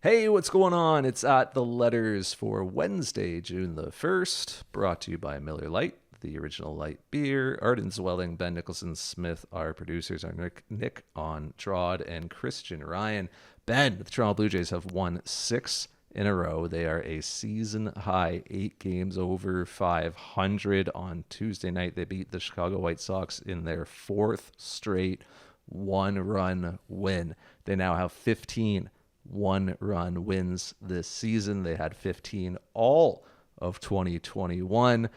Hey, what's going on? It's at the letters for Wednesday, June the 1st, brought to you by Miller Lite, the original light beer. Arden Zwelling, Ben Nicholson Smith, our producers are Nick on Trod and Christian Ryan. Ben, the Toronto Blue Jays have won 6 in a row. They are a season high 8 games over 500 on Tuesday night. They beat the Chicago White Sox in their 4th straight one-run win. They now have 15 one-run wins this season. They had 15 all of 2021.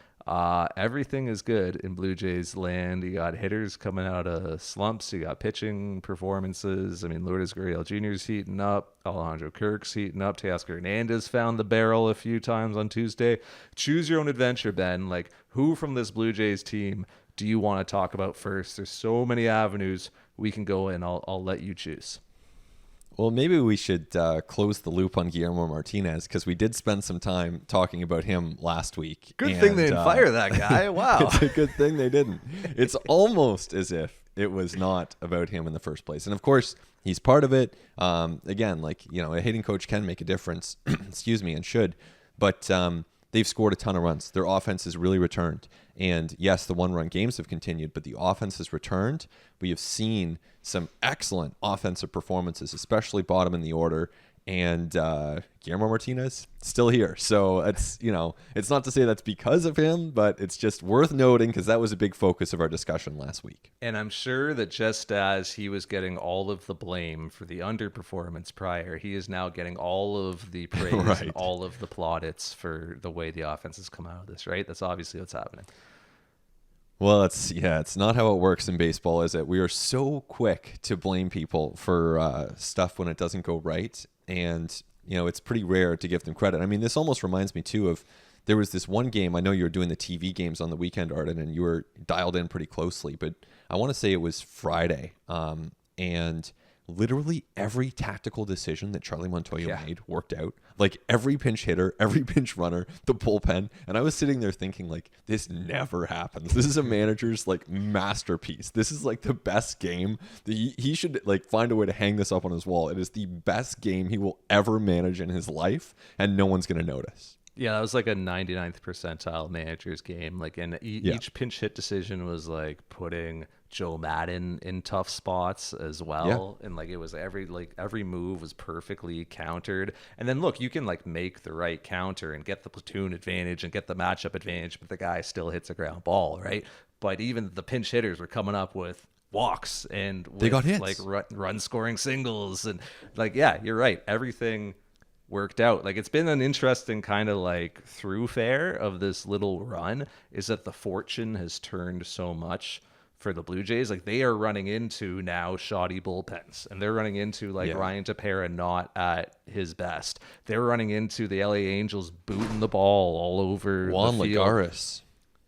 Everything is good in Blue Jays land. You got hitters coming out of slumps. You got pitching performances. I mean, Lourdes Gurriel Jr. is heating up. Alejandro Kirk's heating up. Teoscar Hernandez found the barrel a few times on Tuesday. Choose your own adventure, Ben. Like, who from this Blue Jays team do you want to talk about first? There's so many avenues we can go in. I'll let you choose. Well, maybe we should close the loop on Guillermo Martinez because we did spend some time talking about him last week. Good thing they didn't fire that guy. Wow. It's a good thing they didn't. It's almost as if it was not about him in the first place. And of course, he's part of it. Again, a hitting coach can make a difference, excuse me, and should. But they've scored a ton of runs. Their offense has really returned. And yes, the one-run games have continued, but the offense has returned. We have seen some excellent offensive performances, especially bottom in the order. And Guillermo Martinez still here. So it's not to say that's because of him, but it's just worth noting because that was a big focus of our discussion last week. And I'm sure that just as he was getting all of the blame for the underperformance prior, he is now getting all of the praise Right. and all of the plaudits for the way the offense has come out of this, right? That's obviously what's happening. Well, it's not how it works in baseball, is it? We are so quick to blame people for stuff when it doesn't go right. And, it's pretty rare to give them credit. I mean, this almost reminds me, too, of there was this one game. I know you were doing the TV games on the weekend, Arden, and you were dialed in pretty closely. But I want to say it was Friday. And literally every tactical decision that Charlie Montoya made worked out. Like every pinch hitter, every pinch runner, the bullpen. And I was sitting there thinking, this never happens. This is a manager's masterpiece. This is the best game. He should find a way to hang this up on his wall. It is the best game he will ever manage in his life, and no one's going to notice. Yeah, that was a 99th percentile manager's game. Each pinch hit decision was putting Joe Madden in tough spots as well. Yeah. And it was every move was perfectly countered. And then look, you can make the right counter and get the platoon advantage and get the matchup advantage, but the guy still hits a ground ball, right? But even the pinch hitters were coming up with walks and they got hits. Run scoring singles and you're right. Everything worked out. It's been an interesting kind of throughfare of this little run, is that the fortune has turned so much for the Blue Jays. They are running into now shoddy bullpens, and they're running into Ryan Tepera not at his best. They're running into the LA Angels booting the ball all over Juan the field. Lagares.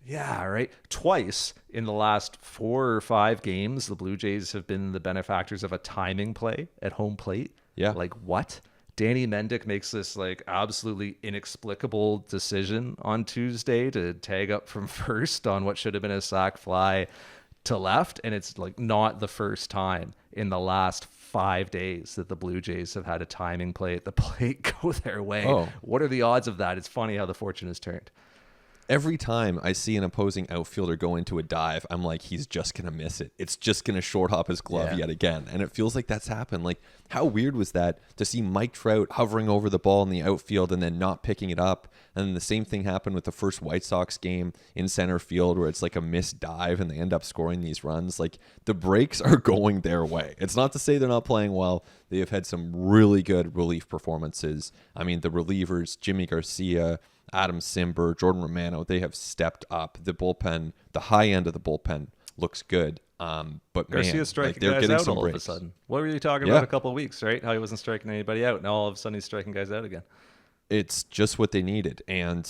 Yeah, right. Twice in the last 4 or 5 games, the Blue Jays have been the benefactors of a timing play at home plate. Yeah. What? Danny Mendick makes this absolutely inexplicable decision on Tuesday to tag up from first on what should have been a sac fly to left. And it's not the first time in the last 5 days that the Blue Jays have had a timing play at the plate go their way. Oh. What are the odds of that? It's funny how the fortune has turned. Every time I see an opposing outfielder go into a dive, I'm like, he's just going to miss it. It's just going to short hop his glove yet again. And it feels like that's happened. How weird was that to see Mike Trout hovering over the ball in the outfield and then not picking it up? And then the same thing happened with the first White Sox game in center field where it's a missed dive and they end up scoring these runs. The breaks are going their way. It's not to say they're not playing well. They have had some really good relief performances. I mean, the relievers, Jimmy Garcia, Adam Simber, Jordan Romano, they have stepped up. The bullpen, the high end of the bullpen looks good. But Garcia's striking they're guys getting out some all breaks. of a sudden. What were you talking about a couple of weeks, right? How he wasn't striking anybody out. Now all of a sudden he's striking guys out again. It's just what they needed. And,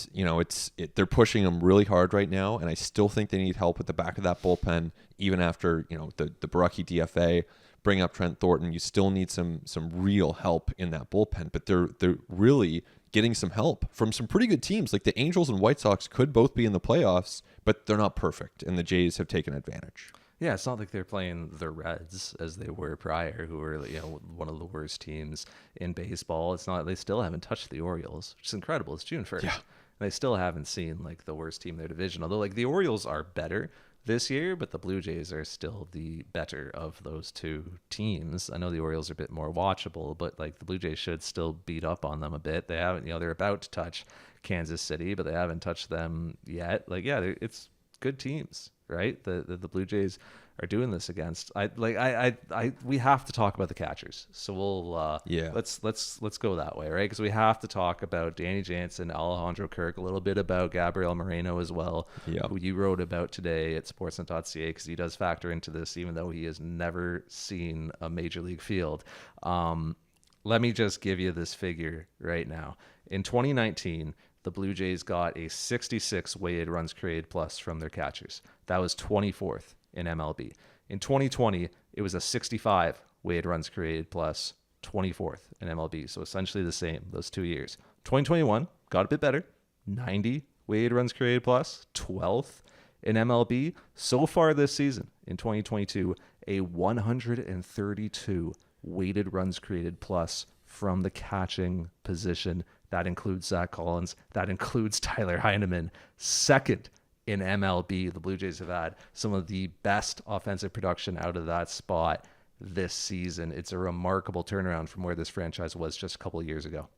they're pushing them really hard right now. And I still think they need help at the back of that bullpen, even after, the Baraki DFA. Bring up Trent Thornton. You still need some real help in that bullpen. But they're really getting some help from some pretty good teams. The Angels and White Sox could both be in the playoffs, but they're not perfect, and the Jays have taken advantage. Yeah, it's not like they're playing the Reds as they were prior, who were, one of the worst teams in baseball. It's not, they still haven't touched the Orioles, which is incredible. It's June 1st. Yeah. And they still haven't seen like the worst team in their division. Although like the Orioles are better this year, but the Blue Jays are still the better of those two teams. I know the Orioles are a bit more watchable, but like the Blue Jays should still beat up on them a bit. They haven't, they're about to touch Kansas City, but they haven't touched them yet. Like, yeah, it's good teams, right? The Blue Jays are doing this against. We have to talk about the catchers. So we'll let's go that way, right? Because we have to talk about Danny Jansen, Alejandro Kirk, a little bit about Gabrielle Moreno as well, who you wrote about today at Sportsnet.ca, because he does factor into this, even though he has never seen a major league field. Let me just give you this figure right now. In 2019, the Blue Jays got a 66 weighted runs created plus from their catchers. That was 24th in MLB. In 2020, it was a 65 weighted runs created plus, 24th in MLB. So essentially the same those 2 years. 2021 got a bit better, 90 weighted runs created plus, 12th in MLB. So far this season, in 2022, a 132 weighted runs created plus from the catching position. That includes Zach Collins. That includes Tyler Heineman. Second in MLB, the Blue Jays have had some of the best offensive production out of that spot this season. It's a remarkable turnaround from where this franchise was just a couple of years ago.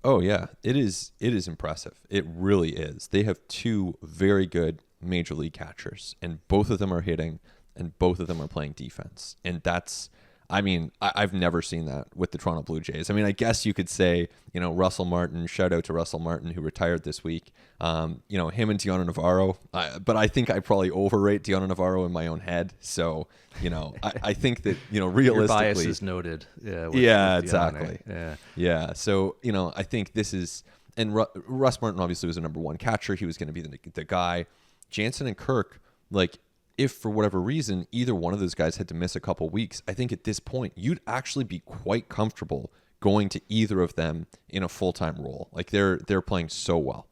Oh yeah, it is impressive. It really is. They have two very good major league catchers, and both of them are hitting, and both of them are playing defense. And that's, I mean, I've never seen that with the Toronto Blue Jays. I mean, I guess you could say, Russell Martin, shout out to Russell Martin, who retired this week. Him and Deanna Navarro. But I think I probably overrate Deanna Navarro in my own head. So, I think that, realistically. Your bias is noted. Yeah, exactly. Yeah. Yeah. So, I think this is, and Russ Martin obviously was a number one catcher. He was going to be the guy. Jansen and Kirk, like, if for whatever reason either one of those guys had to miss a couple weeks, I think at this point you'd actually be quite comfortable going to either of them in a full-time role. Like they're playing so well.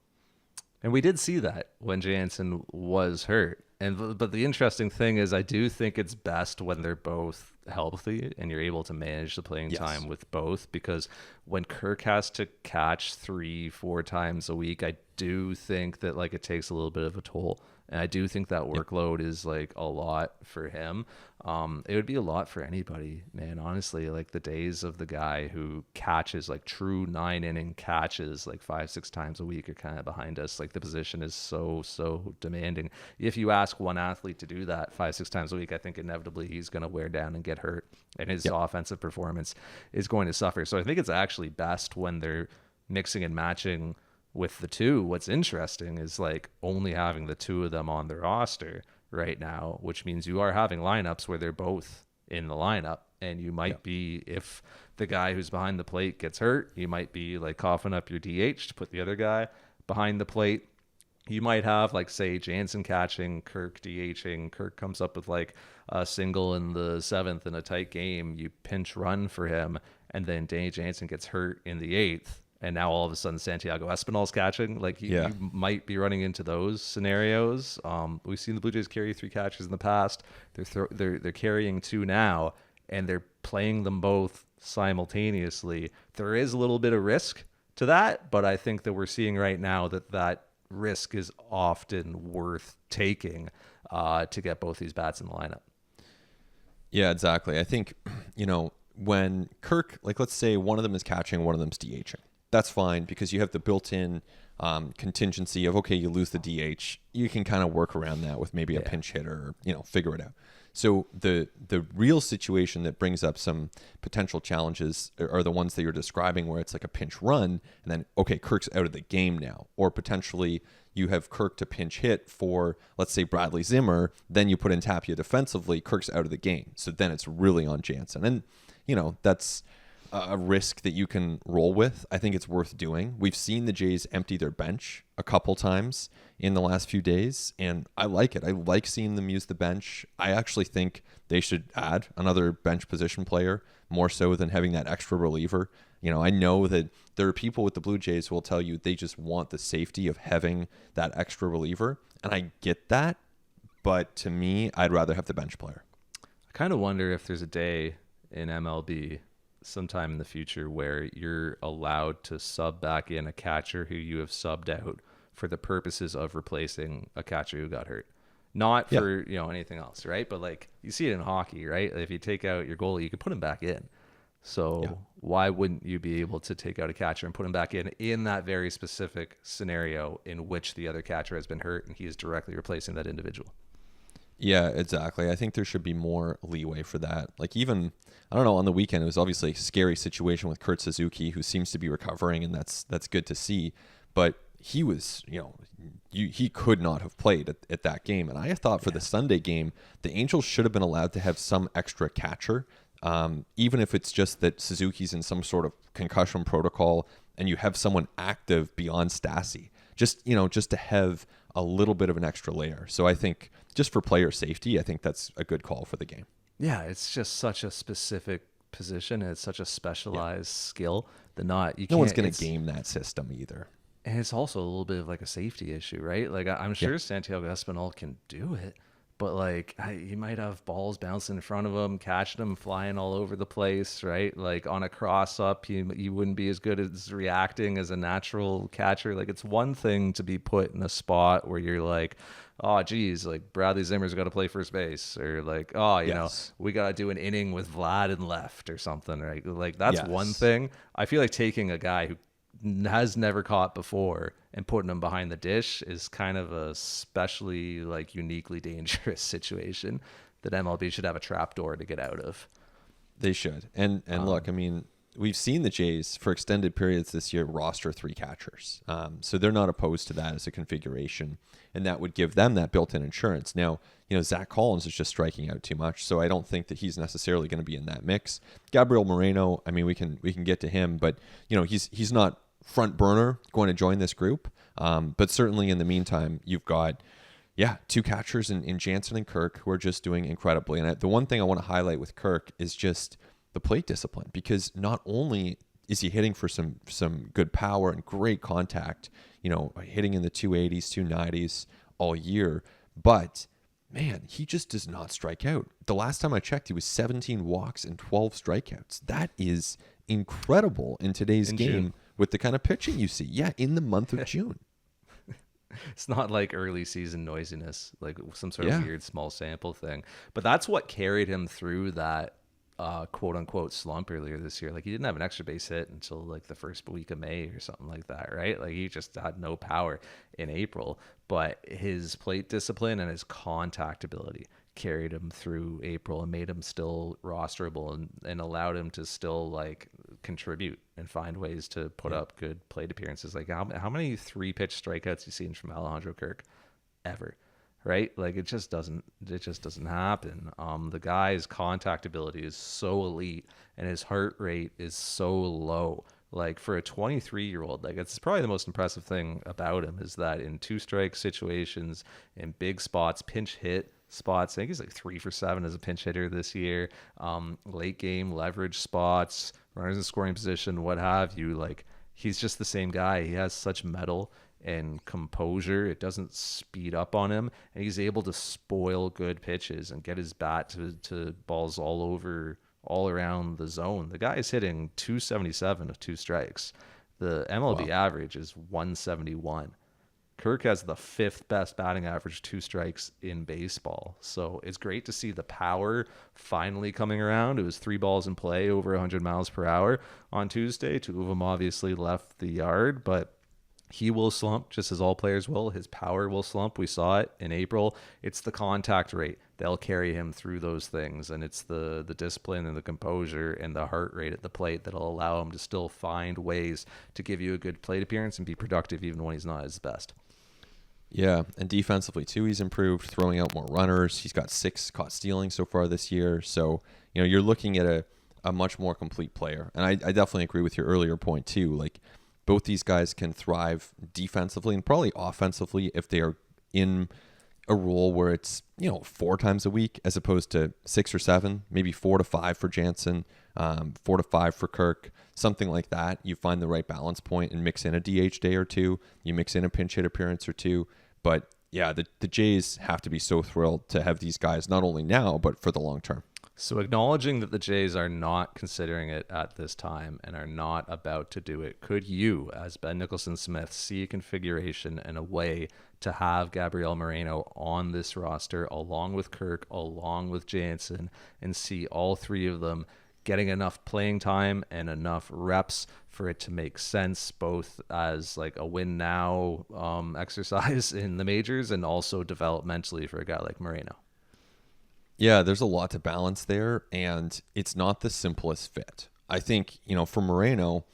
And we did see that when Jansen was hurt. But the interesting thing is I do think it's best when they're both healthy and you're able to manage the playing time with both, because when Kirk has to catch 3-4 times a week, I do think that like it takes a little bit of a toll. And I do think that workload is like a lot for him. It would be a lot for anybody, man. Honestly, like the days of the guy who catches like true 9-inning catches like 5-6 times a week are kind of behind us. Like the position is so demanding. If you ask one athlete to do that 5-6 times a week, I think inevitably he's going to wear down and get hurt, and his offensive performance is going to suffer. So I think it's actually best when they're mixing and matching with the two. What's interesting is like only having the two of them on the roster right now, which means you are having lineups where they're both in the lineup, and you might be, if the guy who's behind the plate gets hurt, you might be like coughing up your DH to put the other guy behind the plate. You might have like, say, Jansen catching, Kirk DHing. Kirk comes up with like a single in the 7th in a tight game. You pinch run for him, and then Danny Jansen gets hurt in the 8th. And now all of a sudden Santiago Espinal's catching. Like you might be running into those scenarios. We've seen the Blue Jays carry 3 catchers in the past. They're carrying 2 now, and they're playing them both simultaneously. There is a little bit of risk to that, but I think that we're seeing right now that risk is often worth taking to get both these bats in the lineup. Yeah, exactly. I think, when Kirk, like let's say one of them is catching, one of them's DHing. That's fine, because you have the built-in contingency of, okay, you lose the DH. You can kind of work around that with maybe a pinch hitter, or, figure it out. So the real situation that brings up some potential challenges are the ones that you're describing, where it's like a pinch run, and then, okay, Kirk's out of the game now. Or potentially you have Kirk to pinch hit for, let's say, Bradley Zimmer. Then you put in Tapia defensively. Kirk's out of the game. So then it's really on Jansen. And, that's a risk that you can roll with. I think it's worth doing. We've seen the Jays empty their bench a couple times in the last few days, and I like it. I like seeing them use the bench. I actually think they should add another bench position player, more so than having that extra reliever. I know that there are people with the Blue Jays who will tell you they just want the safety of having that extra reliever, and I get that. but to me, I'd rather have the bench player. I kind of wonder if there's a day in MLB sometime in the future where you're allowed to sub back in a catcher who you have subbed out for the purposes of replacing a catcher who got hurt. Not for, anything else, right? But like you see it in hockey, right? If you take out your goalie, you can put him back in. So why wouldn't you be able to take out a catcher and put him back in that very specific scenario in which the other catcher has been hurt and he is directly replacing that individual? Yeah, exactly. I think there should be more leeway for that. Like even, I don't know, on the weekend, it was obviously a scary situation with Kurt Suzuki, who seems to be recovering, and that's good to see. But he was, he could not have played at that game. And I thought for the Sunday game, the Angels should have been allowed to have some extra catcher, even if it's just that Suzuki's in some sort of concussion protocol and you have someone active beyond Stassi. Just to have a little bit of an extra layer. So I think just for player safety, I think that's a good call for the game. Yeah, it's just such a specific position. And it's such a specialized skill that no one's going to game that system either. And it's also a little bit of like a safety issue, right? Like I'm sure Santiago Espinal can do it, but like he might have balls bouncing in front of him, catching them flying all over the place, right? Like on a cross up, he wouldn't be as good as reacting as a natural catcher. Like it's one thing to be put in a spot where you're like, oh geez, like Bradley Zimmer's got to play first base, or like, oh, you know, we got to do an inning with Vlad in left or something, right? Like that's one thing. I feel like taking a guy who has never caught before and putting him behind the dish is kind of a especially like uniquely dangerous situation that MLB should have a trapdoor to get out of. They should. And look, I mean, we've seen the Jays for extended periods this year roster 3 catchers. So they're not opposed to that as a configuration, and that would give them that built-in insurance. Now, Zach Collins is just striking out too much, so I don't think that he's necessarily going to be in that mix. Gabrielle Moreno, I mean, we can get to him, but he's not front burner going to join this group. But certainly in the meantime, you've got 2 catchers in Jansen and Kirk who are just doing incredibly. And the one thing I want to highlight with Kirk is just the plate discipline, because not only is he hitting for some good power and great contact, hitting in the 280s, 290s all year, but man, he just does not strike out. The last time I checked, he was 17 walks and 12 strikeouts. That is incredible in today's game. June. With the kind of pitching you see. Yeah, in the month of June. It's not like early season noisiness, like some sort of weird small sample thing. But that's what carried him through that quote unquote slump earlier this year. Like he didn't have an extra base hit until like the first week of May or something like that, right? Like he just had no power in April. But his plate discipline and his contact ability carried him through April and made him still rosterable and allowed him to still like contribute and find ways to put up good plate appearances. Like how many 3-pitch strikeouts you seen from Alejandro Kirk ever, right? Like it just doesn't happen. The guy's contact ability is so elite and his heart rate is so low. Like for a 23-year-old, like it's probably the most impressive thing about him is that in 2-strike situations, in big spots, pinch hit spots, I think he's like 3 for 7 as a pinch hitter this year. Late game leverage spots, runners in scoring position, what have you. Like he's just the same guy. He has such mettle and composure. It doesn't speed up on him, and he's able to spoil good pitches and get his bat to balls all around the zone. The guy is hitting 277 of 2 strikes. The MLB average is 171. Kirk has the 5th best batting average 2 strikes in baseball. So it's great to see the power finally coming around. It was 3 balls in play over 100 miles per hour on Tuesday. 2 of them obviously left the yard, but he will slump just as all players will. His power will slump. We saw it in April. It's the contact rate that'll carry him through those things. And it's the discipline and the composure and the heart rate at the plate that'll allow him to still find ways to give you a good plate appearance and be productive even when he's not at his best. Yeah, and defensively too, he's improved, throwing out more runners. He's got 6 caught stealing so far this year. So, you're looking at a much more complete player. And I definitely agree with your earlier point too. Like both these guys can thrive defensively and probably offensively if they are in a role where it's, 4 times a week as opposed to 6 or 7, maybe 4 to 5 for Jansen, 4 to 5 for Kirk, something like that. You find the right balance point and mix in a DH day or 2. You mix in a pinch hit appearance or 2. But yeah, the Jays have to be so thrilled to have these guys not only now, but for the long term. So acknowledging that the Jays are not considering it at this time and are not about to do it, could you, as Ben Nicholson Smith, see a configuration and a way to have Gabrielle Moreno on this roster along with Kirk, along with Jansen, and see all three of them getting enough playing time and enough reps for it to make sense, both as like a win now exercise in the majors and also developmentally for a guy like Moreno? Yeah, there's a lot to balance there, and it's not the simplest fit. I think, for Moreno,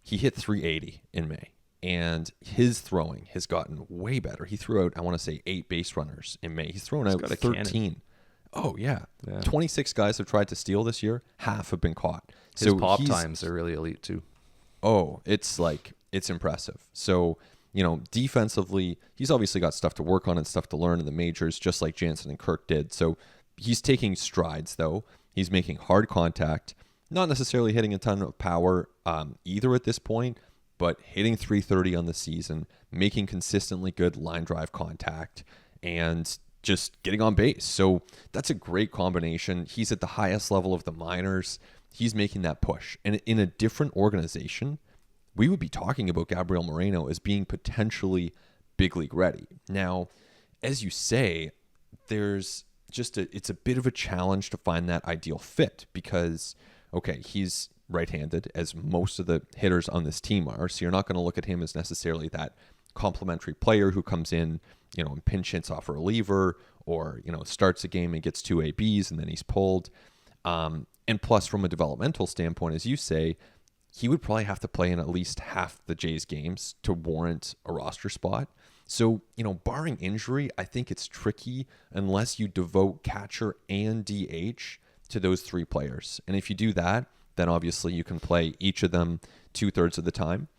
he hit 380 in May, and his throwing has gotten way better. He threw out, I want to say, 8 base runners in May. He's thrown out 13. Oh, yeah. 26 guys have tried to steal this year. Half have been caught. His pop times are really elite, too. Oh, it's impressive. So, defensively, he's obviously got stuff to work on and stuff to learn in the majors, just like Jansen and Kirk did. So he's taking strides, though. He's making hard contact, not necessarily hitting a ton of power either at this point, but hitting 330 on the season, making consistently good line drive contact, and just getting on base. So that's a great combination. He's at the highest level of the minors. He's making that push. And in a different organization, we would be talking about Gabrielle Moreno as being potentially big league ready. Now, as you say, there's it's a bit of a challenge to find that ideal fit because, okay, he's right-handed, as most of the hitters on this team are, so you're not going to look at him as necessarily that complementary player who comes in, and pinch hits off a reliever or, starts a game and gets 2 ABs and then he's pulled. And plus, from a developmental standpoint, as you say, he would probably have to play in at least half the Jays games to warrant a roster spot. So, barring injury, I think it's tricky unless you devote catcher and DH to those 3 players. And if you do that, then obviously you can play each of them 2/3 of the time,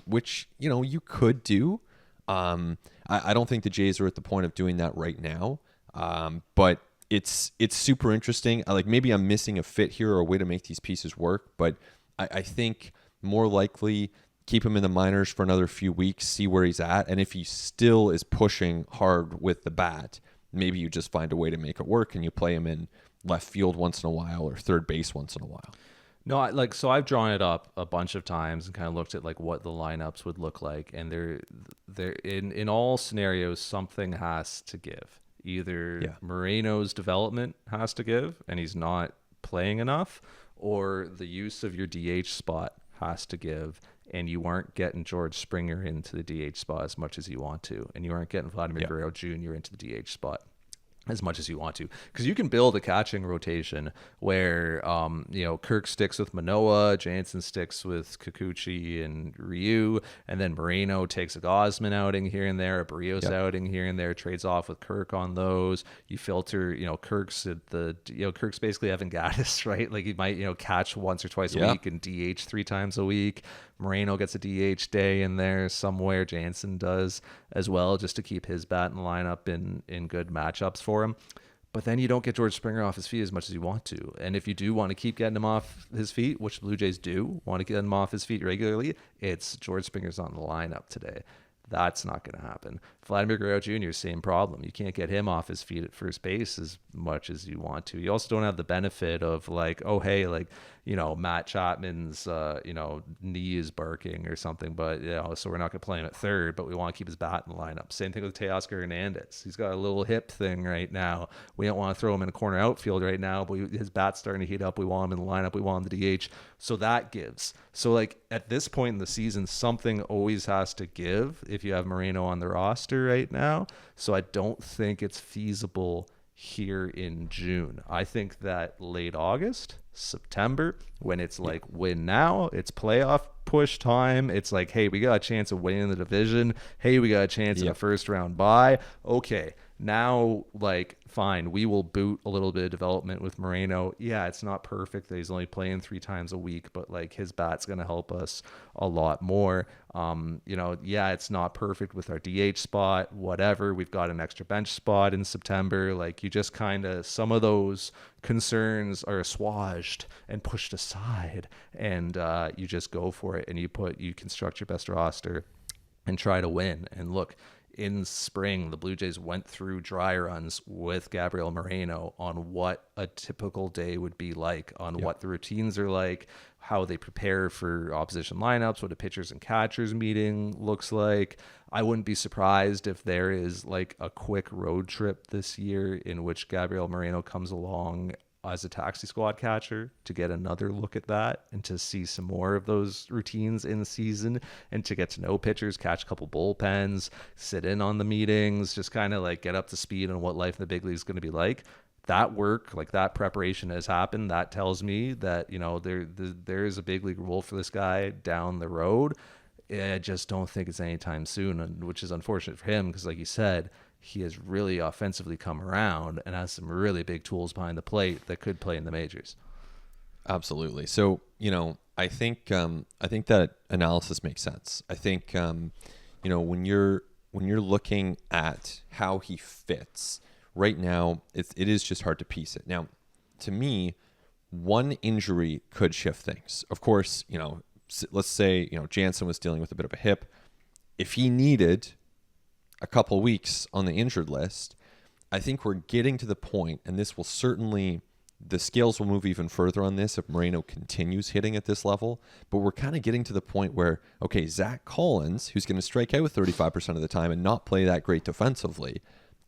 which, you could do. I don't think the Jays are at the point of doing that right now, but it's super interesting. Maybe I'm missing a fit here or a way to make these pieces work, but I think more likely keep him in the minors for another few weeks, see where he's at, and if he still is pushing hard with the bat, maybe you just find a way to make it work and you play him in left field once in a while or third base once in a while. No, so I've drawn it up a bunch of times and kind of looked at what the lineups would look like, and they're in all scenarios something has to give. Either Moreno's development has to give and he's not playing enough, or the use of your DH spot has to give and you aren't getting George Springer into the DH spot as much as you want to, and you aren't getting Vladimir Guerrero Jr. into the DH spot as much as you want to, because you can build a catching rotation where Kirk sticks with Manoah, Jansen sticks with Kikuchi and Ryu, and then Moreno takes a Gosman outing here and there, a Barrios outing here and there, trades off with Kirk on those. You filter, Kirk's at Kirk's basically Evan Gattis, right? He might catch once or twice a week and DH 3 times a week. Moreno gets a DH day in there somewhere. Jansen does as well, just to keep his bat and lineup in good matchups for him. But then you don't get George Springer off his feet as much as you want to. And if you do want to keep getting him off his feet, which Blue Jays do want to get him off his feet regularly, it's George Springer's on the lineup today. That's not going to happen. Vladimir Guerrero Jr., same problem. You can't get him off his feet at first base as much as you want to. You also don't have the benefit of Matt Chapman's, knee is barking or something, but, so we're not going to play him at third, but we want to keep his bat in the lineup. Same thing with Teoscar Hernandez. He's got a little hip thing right now. We don't want to throw him in a corner outfield right now, but his bat's starting to heat up. We want him in the lineup. We want him to DH. So that gives. So at this point in the season, something always has to give if you have Moreno on the roster right now. So I don't think it's feasible here in June. I think that late August, September, when it's win now, it's playoff push time. It's hey, we got a chance of winning the division. Hey, we got a chance of a first round bye. Okay, now fine, we will boot a little bit of development with Moreno. Yeah, it's not perfect that he's only playing 3 times a week, but his bat's going to help us a lot more. It's not perfect with our DH spot, whatever. We've got an extra bench spot in September. You just kind of, some of those concerns are assuaged and pushed aside, and you just go for it, and you construct your best roster and try to win. And look, in spring, the Blue Jays went through dry runs with Gabrielle Moreno on what a typical day would be like, on what the routines are like, how they prepare for opposition lineups, what a pitchers and catchers meeting looks like. I wouldn't be surprised if there is like a quick road trip this year in which Gabrielle Moreno comes along as a taxi squad catcher to get another look at that and to see some more of those routines in the season and to get to know pitchers, catch a couple bullpens, sit in on the meetings, just kind of like get up to speed on what life in the big league is going to be like. That work, like that preparation has happened. That tells me that, you know, there is a big league role for this guy down the road. I just don't think it's anytime soon, which is unfortunate for him because, like you said, he has really offensively come around and has some really big tools behind the plate that could play in the majors. Absolutely. So, you know, I think that analysis makes sense. I think, you know, when you're looking at how he fits right now, it is just hard to piece it. Now, to me, one injury could shift things. Of course, you know, let's say, you know, Jansen was dealing with a bit of a hip. If he needed a couple weeks on the injured list, I think we're getting to the point, and this will certainly, the scales will move even further on this if Moreno continues hitting at this level, but we're kind of getting to the point where, okay, Zach Collins, who's going to strike out with 35% of the time and not play that great defensively,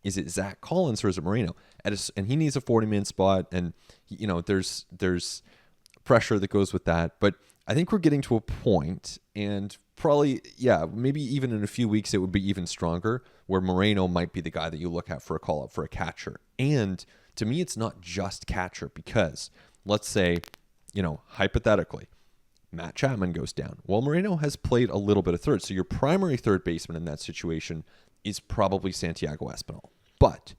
is it Zach Collins or is it Moreno? And he needs a 40-man spot, and, you know, there's pressure that goes with that, but I think we're getting to a point, and probably, yeah, maybe even in a few weeks it would be even stronger, where Moreno might be the guy that you look at for a call-up for a catcher. And to me, it's not just catcher, because let's say, you know, hypothetically, Matt Chapman goes down. Well, Moreno has played a little bit of third, so your primary third baseman in that situation is probably Santiago Espinal. But,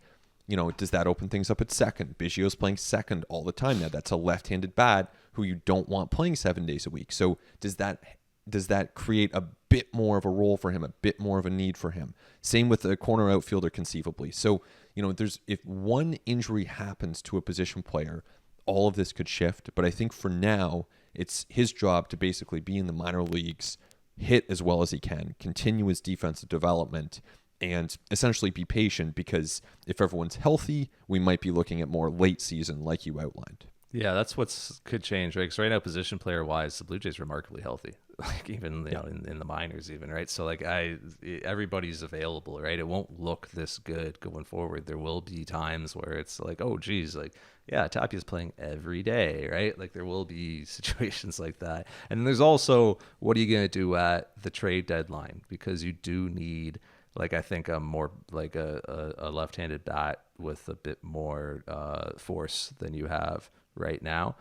you know, does that open things up at second? Biggio's playing second all the time now. That's a left-handed bat who you don't want playing 7 days a week. So does that create a bit more of a role for him, a bit more of a need for him? Same with a corner outfielder conceivably. So, you know, if one injury happens to a position player, all of this could shift. But I think for now, it's his job to basically be in the minor leagues, hit as well as he can, continue his defensive development, and essentially be patient, because if everyone's healthy, we might be looking at more late season like you outlined. Yeah, that's could change, right? Because right now, position player wise, the Blue Jays are remarkably healthy, like even you know in the minors, even, right? So like everybody's available, right? It won't look this good going forward. There will be times where it's like, oh geez, like yeah, Tapia's playing every day, right? Like there will be situations like that. And then there's also, what are you gonna do at the trade deadline? Because you do need, like, I think a more like a left-handed bat with a bit more force than you have right now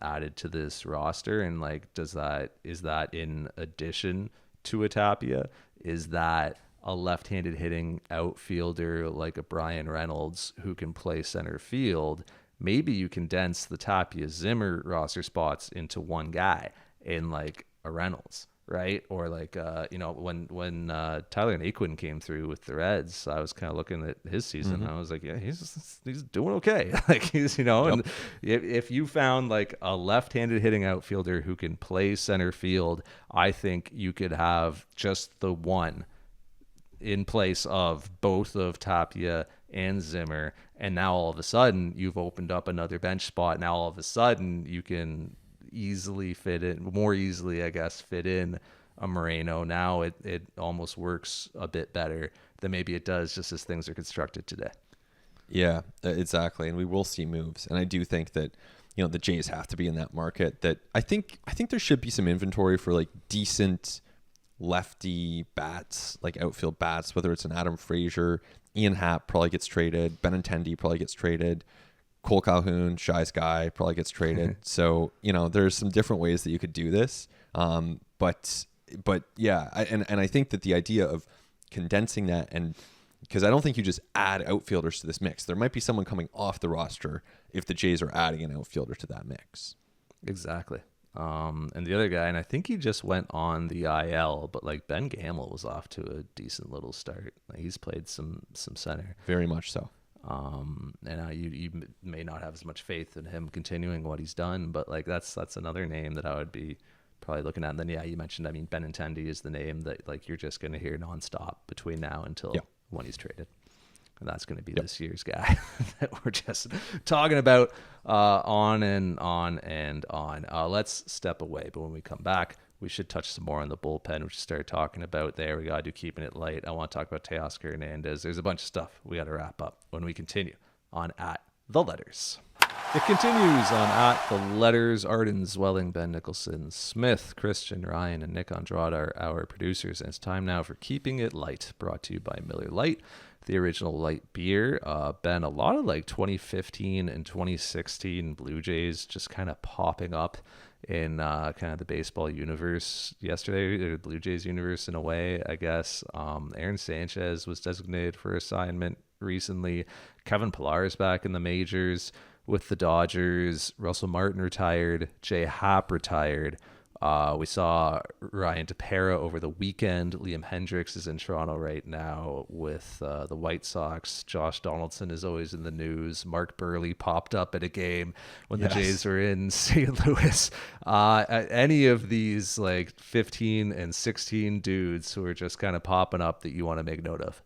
added to this roster. And like, is that in addition to a Tapia? Is that a left-handed hitting outfielder like a Brian Reynolds who can play center field? Maybe you condense the Tapia Zimmer roster spots into one guy in like a Reynolds, right? Or like you know, when Tyler Naquin came through with the Reds, I was kind of looking at his season. I was like, yeah, he's doing okay. Like he's, you know, and if you found like a left-handed hitting outfielder who can play center field, I think you could have just the one in place of both of Tapia and Zimmer, and now all of a sudden you've opened up another bench spot. Now all of a sudden you can more easily, I guess, fit in a Moreno. Now it almost works a bit better than maybe it does just as things are constructed today. Yeah, exactly. And we will see moves. And I do think that, you know, the Jays have to be in that market. That I think there should be some inventory for like decent lefty bats, like outfield bats, whether it's an Adam Frazier, Ian Happ probably gets traded, Benintendi probably gets traded, Cole Calhoun, Shy's guy, probably gets traded. So, you know, there's some different ways that you could do this. But yeah, I think that the idea of condensing that, and because I don't think you just add outfielders to this mix. There might be someone coming off the roster if the Jays are adding an outfielder to that mix. Exactly. And the other guy, and I think he just went on the IL, but like Ben Gamel was off to a decent little start. Like he's played some center. Very much so. And you may not have as much faith in him continuing what he's done, but like that's another name that I would be probably looking at. And then, yeah, you mentioned, I mean, Benintendi is the name that like you're just going to hear nonstop between now until when he's traded. And that's going to be this year's guy that we're just talking about on and on and on. Let's step away. But when we come back, we should touch some more on the bullpen, which we started talking about there. We got to do keeping it light. I want to talk about Teoscar Hernandez. There's a bunch of stuff we got to wrap up when we continue on At The Letters. It continues on At The Letters. Arden, Zwelling, Ben Nicholson, Smith, Christian, Ryan, and Nick Andrade are our producers. And it's time now for Keeping It Light, brought to you by Miller Lite, the original light beer. Ben, a lot of like 2015 and 2016 Blue Jays just kind of popping up in kind of the baseball universe yesterday, or Blue Jays universe in a way, I guess. Aaron Sanchez was designated for assignment recently. Kevin Pillar is back in the majors with the Dodgers. Russell Martin retired. J Happ retired. We saw Ryan Tepera over the weekend. Liam Hendricks is in Toronto right now with the White Sox. Josh Donaldson is always in the news. Mark Burley popped up at a game when the Jays were in St. Louis. Any of these like 15 and 16 dudes who are just kind of popping up that you want to make note of?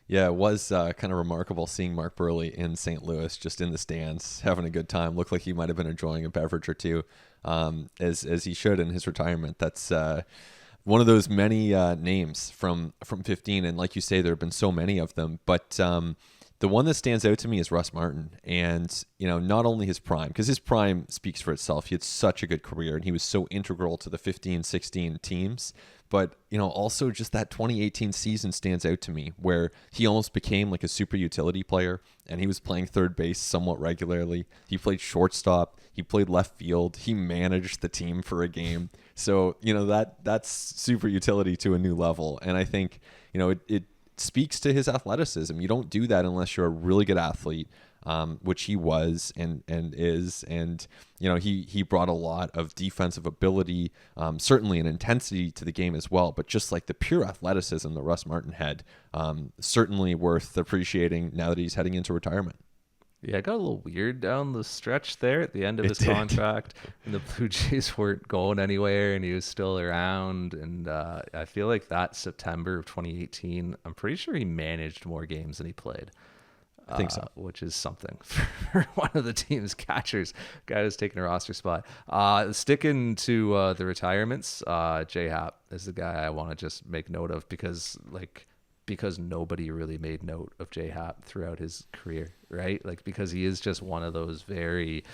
Yeah, it was kind of remarkable seeing Mark Burley in St. Louis, just in the stands, having a good time. Looked like he might have been enjoying a beverage or two, as he should in his retirement. That's one of those many names from 15, and like you say, there have been so many of them. But the one that stands out to me is Russ Martin, and not only his prime, because his prime speaks for itself. He had such a good career, and he was so integral to the 15-16 teams. But, also just that 2018 season stands out to me, where he almost became like a super utility player, and he was playing third base somewhat regularly. He played shortstop. He played left field. He managed the team for a game. So, that's super utility to a new level. And I think, it speaks to his athleticism. You don't do that unless you're a really good athlete, which he was and is. And, he brought a lot of defensive ability, certainly an intensity to the game as well. But just like the pure athleticism that Russ Martin had, certainly worth appreciating now that he's heading into retirement. Yeah, it got a little weird down the stretch there at the end of his contract. And the Blue Jays weren't going anywhere, and he was still around. And I feel like that September of 2018, I'm pretty sure he managed more games than he played. I think so. Which is something for one of the team's catchers, guy who's taking a roster spot. Sticking to the retirements, J Happ is the guy I want to just make note of because nobody really made note of J Happ throughout his career, right? Like, because he is just one of those very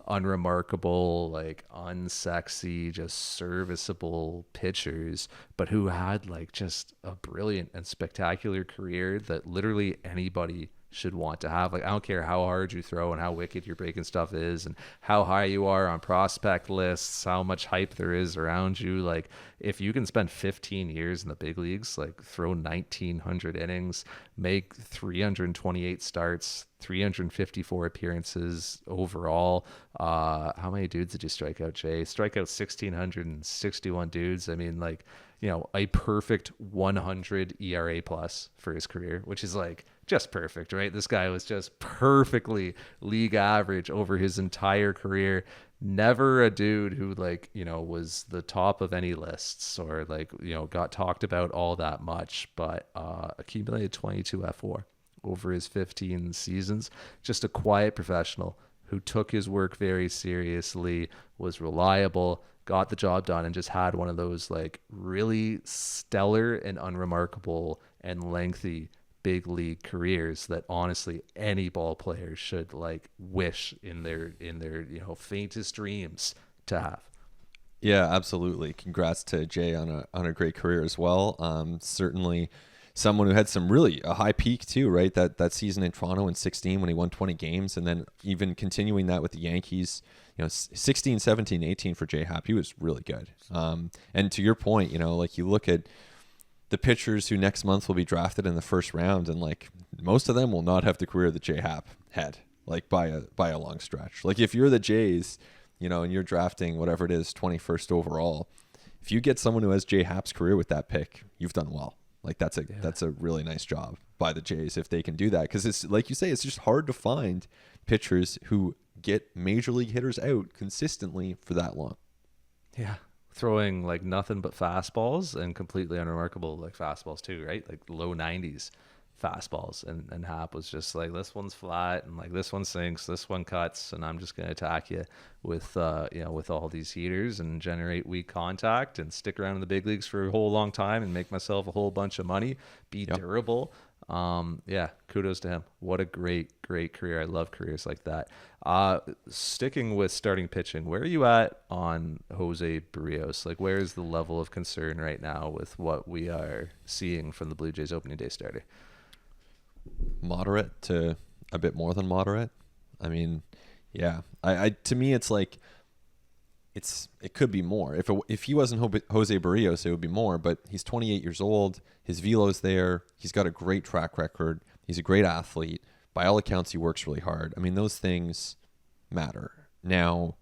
unremarkable, like unsexy, just serviceable pitchers, but who had like just a brilliant and spectacular career that literally anybody should want to have. Like, I don't care how hard you throw and how wicked your breaking stuff is and how high you are on prospect lists, how much hype there is around you. Like, if you can spend 15 years in the big leagues, like throw 1,900 innings, make 328 starts, 354 appearances overall. How many dudes did you strike out, Jay? Strike out 1,661 dudes. I mean, like, a perfect 100 ERA plus for his career, which is like just perfect, right? This guy was just perfectly league average over his entire career. Never a dude who was the top of any lists or got talked about all that much, but accumulated 22 F4 over his 15 seasons. Just a quiet professional who took his work very seriously, was reliable, got the job done, and just had one of those like really stellar and unremarkable and lengthy big league careers that honestly any ball player should like wish in their faintest dreams to have. Yeah, absolutely. Congrats to Jay on a great career as well. Certainly someone who had a high peak too, right? That season in Toronto in 16 when he won 20 games, and then even continuing that with the Yankees, 16, 17, 18 for J Happ. He was really good. And to your point, like you look at the pitchers who next month will be drafted in the first round, and like most of them will not have the career that J Happ had, like by a long stretch. Like if you're the Jays, and you're drafting whatever it is, 21st overall, if you get someone who has J Happ's career with that pick, you've done well. Like that's a really nice job by the Jays if they can do that, because it's like you say, it's just hard to find pitchers who get major league hitters out consistently for that long. Yeah. Throwing like nothing but fastballs and completely unremarkable like fastballs too, right? Like low 90s fastballs. And Hap was just like, this one's flat and like this one sinks, this one cuts, and I'm just going to attack you with, with all these heaters and generate weak contact and stick around in the big leagues for a whole long time and make myself a whole bunch of money, be Yep. durable. Yeah, kudos to him. What a great career. I love careers like that. Sticking with starting pitching, where are you at on Jose Barrios? Like, where is the level of concern right now with what we are seeing from the Blue Jays opening day starter? Moderate to a bit more than moderate. I mean, yeah. I to me, it's like it could be more. If he wasn't Jose Barrios, it would be more. But he's 28 years old. His velo's there. He's got a great track record. He's a great athlete. By all accounts, he works really hard. I mean, those things matter. Now,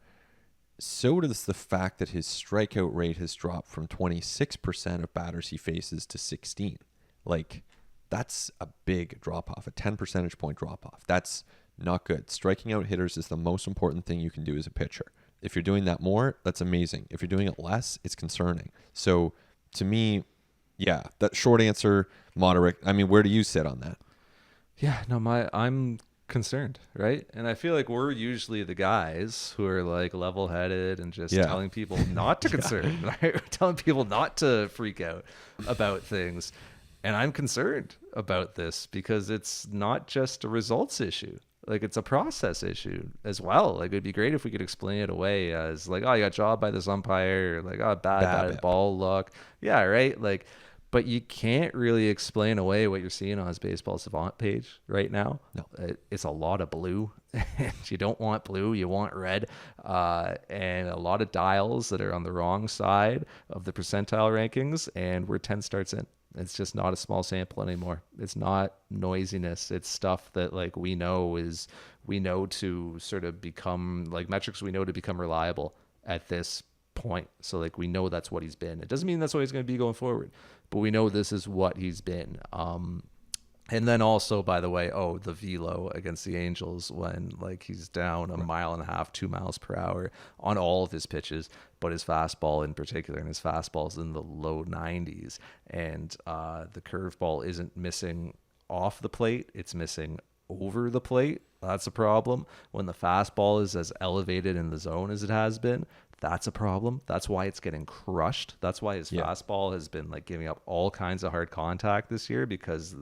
so does the fact that his strikeout rate has dropped from 26% of batters he faces to 16. Like, that's a big drop off, a 10 percentage point drop off. That's not good. Striking out hitters is the most important thing you can do as a pitcher. If you're doing that more, that's amazing. If you're doing it less, it's concerning. So to me, yeah, that short answer, moderate. I mean, where do you sit on that? Yeah, no, I'm concerned, right? And I feel like we're usually the guys who are like level-headed and just Yeah. telling people not to concern, right? We're telling people not to freak out about things. And I'm concerned about this because it's not just a results issue. Like, it's a process issue as well. Like, it'd be great if we could explain it away as like, oh, you got jobbed by this umpire, or like, oh, bad ball luck. Yeah, right? Like, but you can't really explain away what you're seeing on his Baseball Savant page right now. No. It's a lot of blue. You don't want blue, you want red. And a lot of dials that are on the wrong side of the percentile rankings. And we're 10 starts in. It's just not a small sample anymore. It's not noisiness. It's stuff that like we know to sort of become like metrics we know to become reliable at this point. So like we know that's what he's been. It doesn't mean that's what he's going to be going forward, but we know this is what he's been. And then also, by the way, the velo against the Angels when like he's down a mile and a half, 2 miles per hour on all of his pitches, but his fastball in particular, and his fastball's in the low 90s. And the curveball isn't missing off the plate, it's missing over the plate. That's a problem. When the fastball is as elevated in the zone as it has been, that's a problem. That's why it's getting crushed. That's why his fastball has been like giving up all kinds of hard contact this year because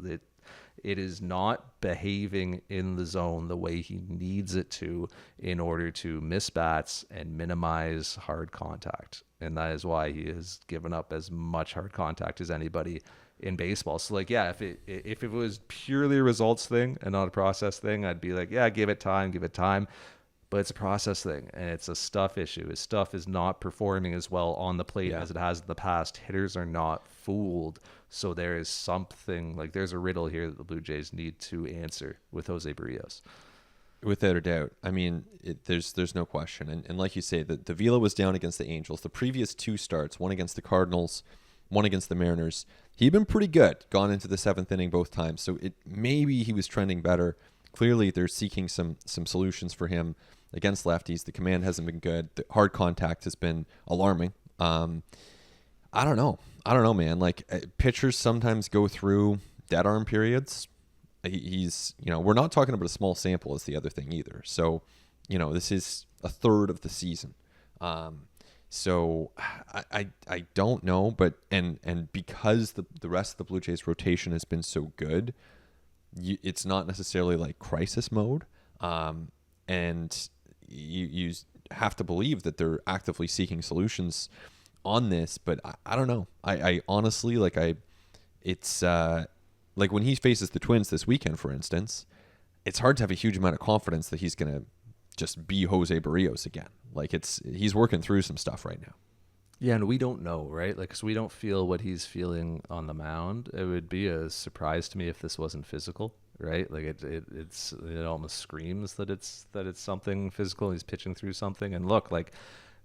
it is not behaving in the zone the way he needs it to in order to miss bats and minimize hard contact. And that is why he has given up as much hard contact as anybody in baseball. So like, yeah, if it was purely a results thing and not a process thing, I'd be like, yeah, give it time. But it's a process thing and it's a stuff issue. His stuff is not performing as well on the plate as it has in the past. Hitters are not fooled. So there is something like there's a riddle here that the Blue Jays need to answer with Jose Barrios. Without a doubt. I mean, there's no question. And like you say, the velo was down against the Angels. The previous two starts, one against the Cardinals, one against the Mariners, he'd been pretty good, gone into the seventh inning both times. So maybe he was trending better. Clearly, they're seeking some solutions for him against lefties. The command hasn't been good. The hard contact has been alarming. I don't know, man. Like pitchers sometimes go through dead arm periods. He's, we're not talking about a small sample is the other thing either. So, this is a third of the season. So I don't know, but and because the rest of the Blue Jays rotation has been so good, it's not necessarily like crisis mode. And you have to believe that they're actively seeking solutions on this, but I don't know. I honestly, it's like when he faces the Twins this weekend, for instance, it's hard to have a huge amount of confidence that he's going to just be Jose Barrios again. Like he's working through some stuff right now. Yeah, and we don't know, right? Like, 'cause we don't feel what he's feeling on the mound. It would be a surprise to me if this wasn't physical, right? Like it almost screams that it's something physical. He's pitching through something. And look, like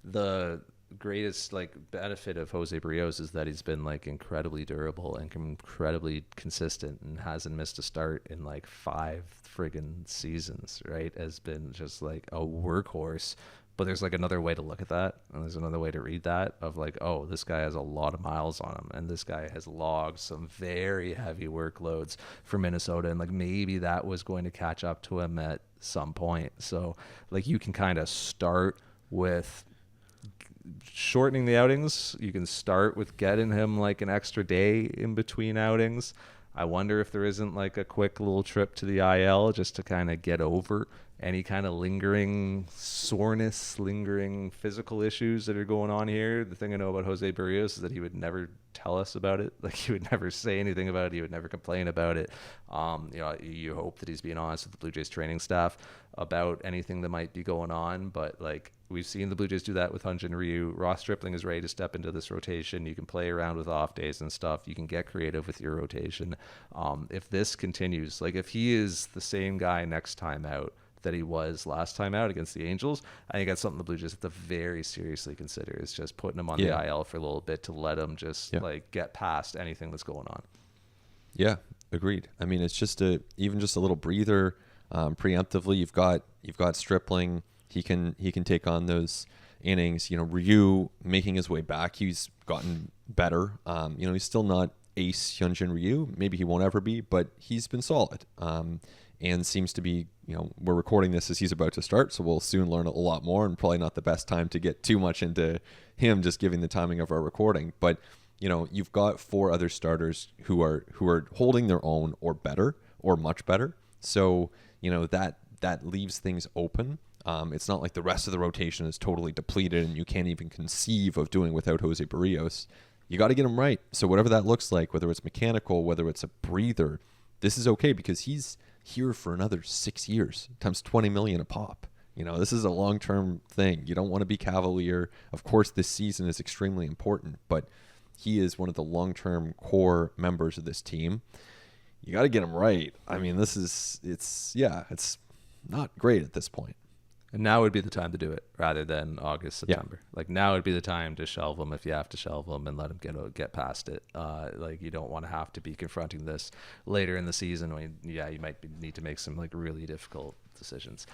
the greatest like benefit of Jose Barrios is that he's been like incredibly durable and incredibly consistent and hasn't missed a start in like 5 friggin' seasons, right? Has been just like a workhorse But there's like another way to look at that, and there's another way to read that of like, oh, this guy has a lot of miles on him, and this guy has logged some very heavy workloads for Minnesota, and like maybe that was going to catch up to him at some point. So like you can kind of start with shortening the outings. You can start with getting him like an extra day in between outings. I wonder if there isn't like a quick little trip to the IL just to kind of get over any kind of lingering soreness, lingering physical issues that are going on here. The thing I know about Jose Barrios is that he would never tell us about it. Like he would never say anything about it. He would never complain about it. You hope that he's being honest with the Blue Jays training staff about anything that might be going on. But like we've seen the Blue Jays do that with Hyun-Jin Ryu. Ross Stripling is ready to step into this rotation. You can play around with off days and stuff. You can get creative with your rotation. If this continues, like if he is the same guy next time out that he was last time out against the Angels, I think that's something the Blue Jays have to very seriously consider, is just putting him on the IL for a little bit to let him just like get past anything that's going on. Yeah, agreed. I mean, it's just even just a little breather preemptively. You've got Stripling. He can take on those innings. Ryu making his way back. He's gotten better. He's still not ace Hyun-Jin Ryu. Maybe he won't ever be, but he's been solid. And seems to be, we're recording this as he's about to start, so we'll soon learn a lot more, and probably not the best time to get too much into him, just giving the timing of our recording. But, you've got 4 other starters who are holding their own or better or much better. So, that leaves things open. It's not like the rest of the rotation is totally depleted and you can't even conceive of doing without Jose Barrios. You got to get him right. So whatever that looks like, whether it's mechanical, whether it's a breather, this is okay because he's here for another 6 years times 20 million a pop. This is a long-term thing. You don't want to be cavalier. Of course, this season is extremely important, but he is one of the long-term core members of this team. You got to get him right. I mean, it's not great at this point. And now would be the time to do it rather than August, September. Yeah. Like now would be the time to shelve him if you have to shelve him and let him get past it. Like you don't want to have to be confronting this later in the season when, you might need to make some like really difficult decisions.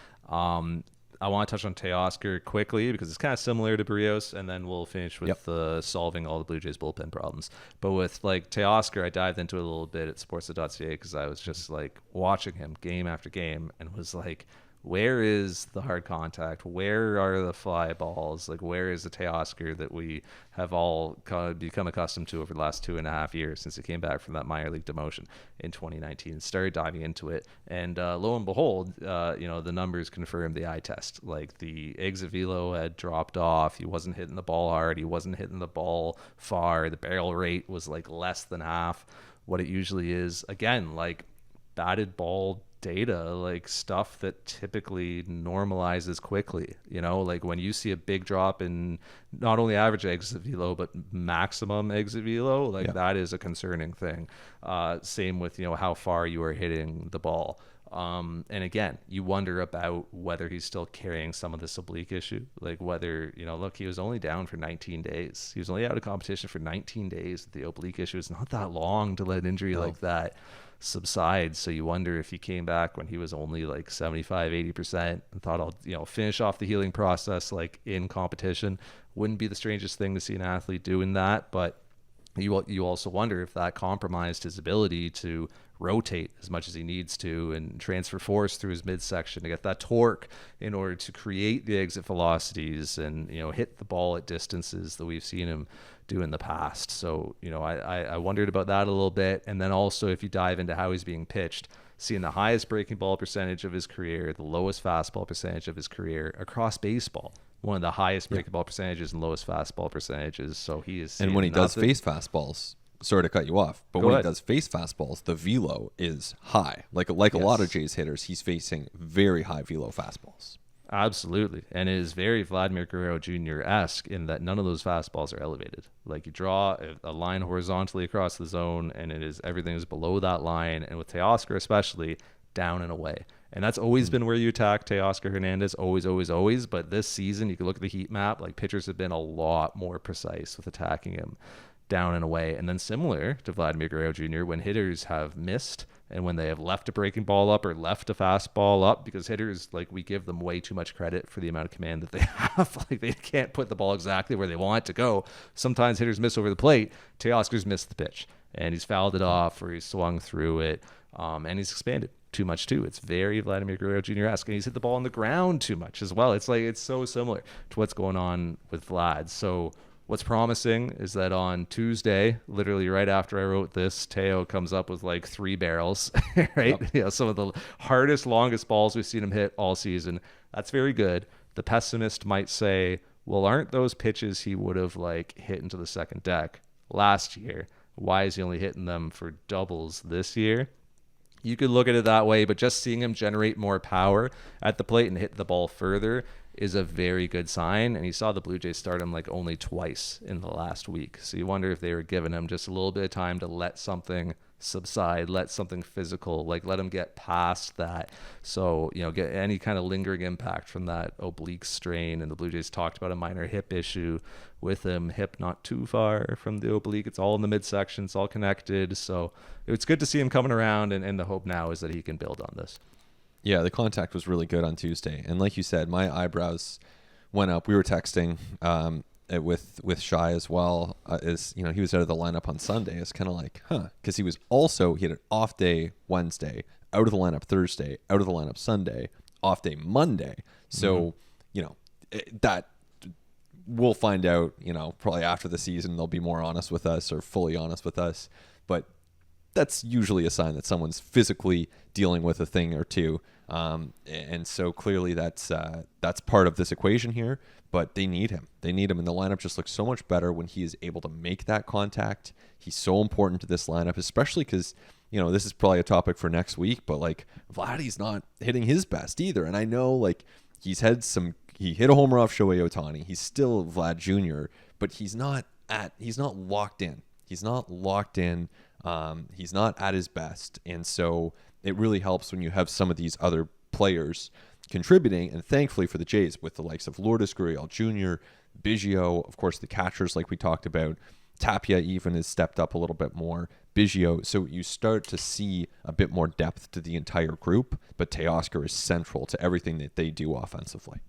I want to touch on Teoscar quickly because it's kind of similar to Barrios, and then we'll finish with solving all the Blue Jays bullpen problems. But with like Teoscar, I dived into it a little bit at Sportsnet.ca because I was just like watching him game after game and was like, where is the hard contact? Where are the fly balls? Like, where is the Teoscar that we have all become accustomed to over the last 2.5 years since he came back from that minor league demotion in 2019? Started diving into it, and lo and behold, the numbers confirmed the eye test. Like the exit velo had dropped off. He wasn't hitting the ball hard. He wasn't hitting the ball far. The barrel rate was like less than half what it usually is. Again, like batted ball data, like stuff that typically normalizes quickly. Like when you see a big drop in not only average exit velo but maximum exit velo, that is a concerning thing. Same with how far you are hitting the ball. And again, you wonder about whether he's still carrying some of this oblique issue, like whether, look, he was only down for 19 days. He was only out of competition for 19 days. The oblique issue is not that long to let an injury like that subside. So you wonder if he came back when he was only like 75-80% and thought I'll finish off the healing process like in competition. Wouldn't be the strangest thing to see an athlete doing that, but you also wonder if that compromised his ability to rotate as much as he needs to and transfer force through his midsection to get that torque in order to create the exit velocities and hit the ball at distances that we've seen him do in the past. So I wondered about that a little bit. And then also if you dive into how he's being pitched, seeing the highest breaking ball percentage of his career, the lowest fastball percentage of his career across baseball, one of the highest breaking ball percentages and lowest fastball percentages. So he is, and when he does face fastballs, sorry to cut you off, but when he does face fastballs, the velo is high. Like a lot of Jays hitters, he's facing very high velo fastballs. Absolutely. And it is very Vladimir Guerrero Jr.-esque in that none of those fastballs are elevated. Like you draw a line horizontally across the zone and everything is below that line. And with Teoscar especially, down and away. And that's always been where you attack Teoscar Hernandez, always, always, always. But this season, you can look at the heat map, like pitchers have been a lot more precise with attacking him down and away. And then similar to Vladimir Guerrero Jr., when hitters have missed and when they have left a breaking ball up or left a fastball up, because hitters, like, we give them way too much credit for the amount of command that they have. Like, they can't put the ball exactly where they want it to go. Sometimes hitters miss over the plate. Teoscar's missed the pitch, and he's fouled it off or he's swung through it, and he's expanded too much too. It's very Vladimir Guerrero Jr.-esque, and he's hit the ball on the ground too much as well. It's like, it's so similar to what's going on with Vlad. So what's promising is that on Tuesday, literally right after I wrote this, Teo comes up with like 3 barrels, right? Yep. You know, some of the hardest, longest balls we've seen him hit all season. That's very good. The pessimist might say, well, aren't those pitches he would have like hit into the second deck last year? Why is he only hitting them for doubles this year? You could look at it that way, but just seeing him generate more power at the plate and hit the ball further is a very good sign. And you saw the Blue Jays start him like only twice in the last week. So you wonder if they were giving him just a little bit of time to let something subside, let something physical, like let him get past that. So, you know, get any kind of lingering impact from that oblique strain. And the Blue Jays talked about a minor hip issue with him, hip not too far from the oblique. It's all in the midsection. It's all connected. So it's good to see him coming around. And the hope now is that he can build on this. Yeah, the contact was really good on Tuesday. And like you said, my eyebrows went up. We were texting with Shy as well. You know, he was out of the lineup on Sunday. It's kind of like, because he had an off day Wednesday, out of the lineup Thursday, out of the lineup Sunday, off day Monday. So, you know, that we'll find out, you know, probably after the season, they'll be more honest with us or fully honest with us. But that's usually a sign that someone's physically dealing with a thing or two. And so clearly that's part of this equation here, but they need him. They need him. And the lineup just looks so much better when he is able to make that contact. He's so important to this lineup, especially because, you know, this is probably a topic for next week, but like Vladdy's not hitting his best either. And I know like he hit a homer off Shohei Ohtani. He's still Vlad Jr., but he's not locked in. He's not locked in. He's not at his best. And so it really helps when you have some of these other players contributing. And thankfully for the Jays, with the likes of Lourdes Gurriel Jr., Biggio, of course, the catchers like we talked about, Tapia even has stepped up a little bit more, Biggio. So you start to see a bit more depth to the entire group, but Teoscar is central to everything that they do offensively.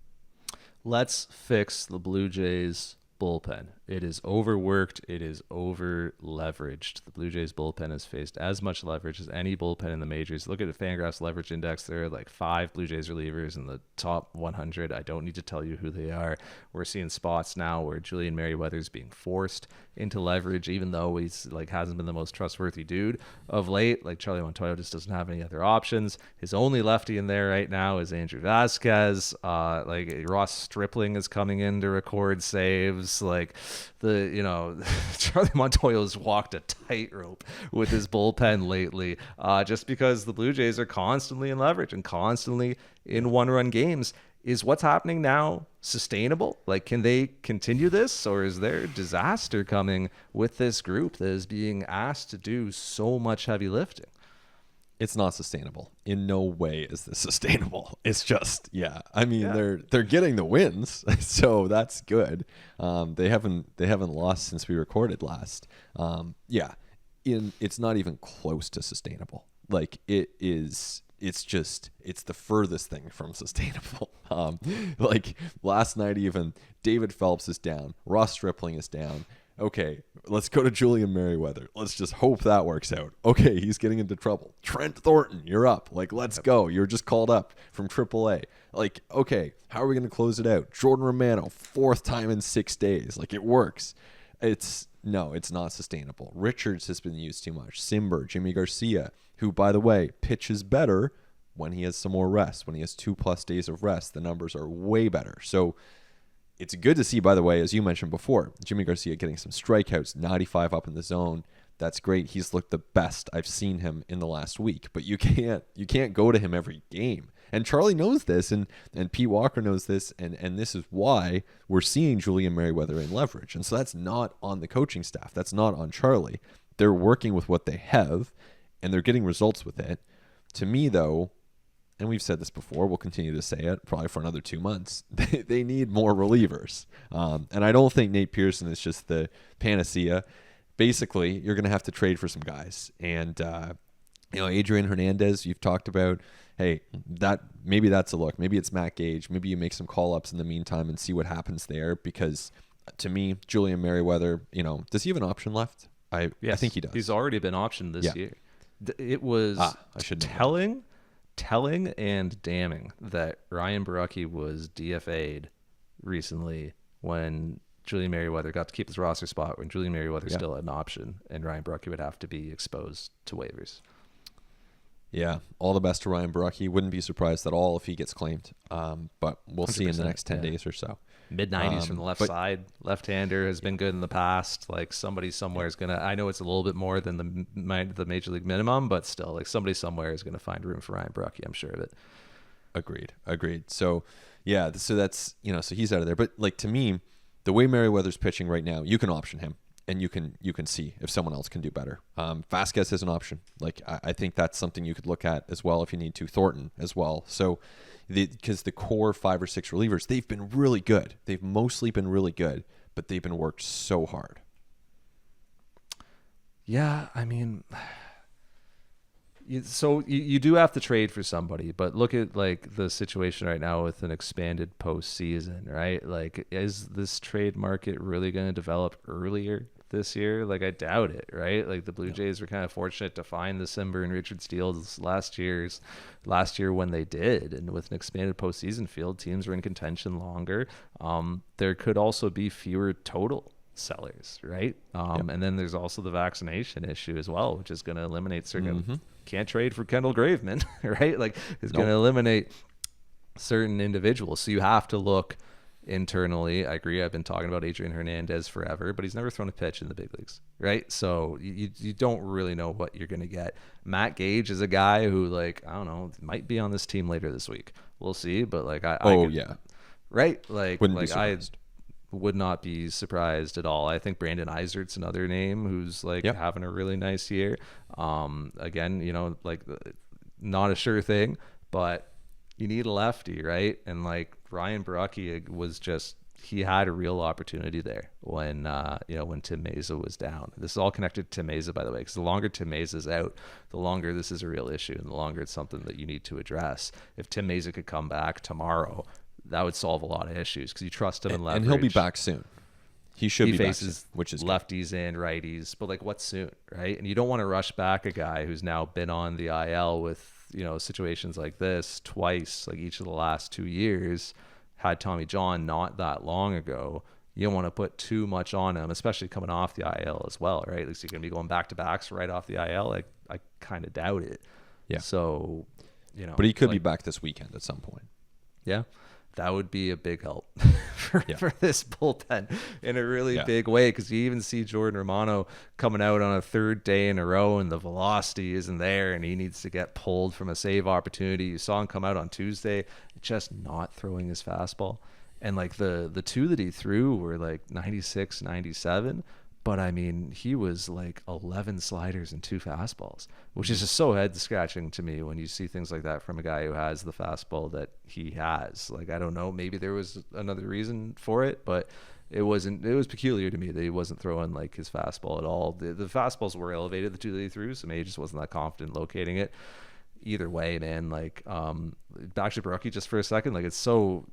Let's fix the Blue Jays bullpen. It is overworked. It is over leveraged. The Blue Jays bullpen has faced as much leverage as any bullpen in the majors. Look at the Fangraphs leverage index. There are like 5 Blue Jays relievers in the top 100. I don't need to tell you who they are. We're seeing spots now where Julian Merryweather's being forced into leverage, even though he's like hasn't been the most trustworthy dude of late. Like Charlie Montoyo just doesn't have any other options. His only lefty in there right now is Andrew Vasquez. Like Ross Stripling is coming in to record saves. Like Charlie Montoyo's walked a tightrope with his bullpen lately, just because the Blue Jays are constantly in leverage and constantly in one-run games. Is what's happening now sustainable? Like, can they continue this, or is there disaster coming with this group that is being asked to do so much heavy lifting? It's not sustainable. In no way is this sustainable. It's just, I mean, they're getting the wins, so that's good. They haven't lost since we recorded last. It's not even close to sustainable. Like it is. It's the furthest thing from sustainable. Like last night, even David Phelps is down. Ross Stripling is down. Okay, let's go to Julian Merryweather. Let's just hope that works out. Okay, he's getting into trouble. Trent Thornton, you're up. Like, let's go. You're just called up from AAA. Like, okay, how are we going to close it out? Jordan Romano, 4th time in 6 days. Like, it works. It's not sustainable. Richards has been used too much. Simber, Jimmy Garcia, who, by the way, pitches better when he has some more rest. When he has 2+ days of rest, the numbers are way better. So it's good to see, by the way, as you mentioned before, Jimmy Garcia getting some strikeouts, 95 up in the zone. That's great. He's looked the best I've seen him in the last week. But you can't go to him every game. And Charlie knows this, and Pete Walker knows this, and this is why we're seeing Julian Merryweather in leverage. And so that's not on the coaching staff. That's not on Charlie. They're working with what they have, and they're getting results with it. To me, though, and we've said this before, we'll continue to say it probably for another 2 months, they need more relievers. And I don't think Nate Pearson is just the panacea. basically you're going to have to trade for some guys. And, Adrian Hernandez, you've talked about, hey, maybe that's a look. Maybe it's Matt Gage. Maybe you make some call-ups in the meantime and see what happens there, because to me, Julian Merriweather, does he have an option left? I think he does. He's already been optioned this year. It was telling and damning that Ryan Borucki was DFA'd recently when Julian Merriweather got to keep his roster spot, when Julian Merriweather still had an option, and Ryan Borucki would have to be exposed to waivers. Yeah, all the best to Ryan Borucki. Wouldn't be surprised at all if he gets claimed, but we'll see in the next 10 days or so. Mid-90s from the left side. Left-hander has been good in the past. Like, somebody somewhere is going to... I know it's a little bit more than the major league minimum, but still, like, somebody somewhere is going to find room for Ryan Borucki. I'm sure of it. Agreed. So, yeah, so that's... so he's out of there. But, like, to me, the way Merriweather's pitching right now, you can option him, and you can see if someone else can do better. Vasquez is an option. Like, I think that's something you could look at as well if you need to. Thornton as well. So... because the core 5 or 6 relievers, they've been really good. They've mostly been really good, but they've been worked so hard. Yeah, I mean, you do have to trade for somebody, but look at like the situation right now with an expanded postseason, right? Like, is this trade market really going to develop earlier this year? Like, I doubt it, right? Like, the Blue Jays were kind of fortunate to find the Simber and Richard Steeles last year when they did, and with an expanded postseason field, teams were in contention longer. There could also be fewer total sellers, right? And then there's also the vaccination issue as well, which is going to eliminate certain can't trade for Kendall Graveman, right? Like, it's going to eliminate certain individuals. So you have to look internally. I agree. I've been talking about Adrian Hernandez forever, but he's never thrown a pitch in the big leagues, right? So you don't really know what you're going to get. Matt Gage is a guy who, like, I don't know, might be on this team later this week. We'll see, but like right? Like, I would not be surprised at all. I think Brandon Eisert's another name who's like having a really nice year. Again, like, not a sure thing, but you need a lefty, right? And like, Ryan Borucki he had a real opportunity there when Tim Meza was down. This is all connected to Tim Meza, by the way, because the longer Tim Meza's out, the longer this is a real issue, and the longer it's something that you need to address. If Tim Meza could come back tomorrow, that would solve a lot of issues, because you trust him in leverage. And he'll be back soon. He should be back soon, which is lefties and righties, but like, what's soon, right? And you don't want to rush back a guy who's now been on the IL with situations like this twice, like each of the last 2 years. Had Tommy John not that long ago. You don't want to put too much on him, especially coming off the IL as well, right? At least you're going to be going back to backs right off the IL. Like, I kind of doubt it. Yeah. So, but he could be back this weekend at some point. Yeah. That would be a big help for this bullpen in a really big way, because you even see Jordan Romano coming out on a third day in a row and the velocity isn't there, and he needs to get pulled from a save opportunity. You saw him come out on Tuesday just not throwing his fastball, and like the two that he threw were like 96, 97. But I mean, he was like 11 sliders and 2 fastballs, which is just so head scratching to me when you see things like that from a guy who has the fastball that he has. Like, I don't know, maybe there was another reason for it, but it was peculiar to me that he wasn't throwing like his fastball at all. The fastballs were elevated, the 2 that he threw, so maybe he just wasn't that confident locating it. Either way, man, like, back to Borucki just for a second, like, it's so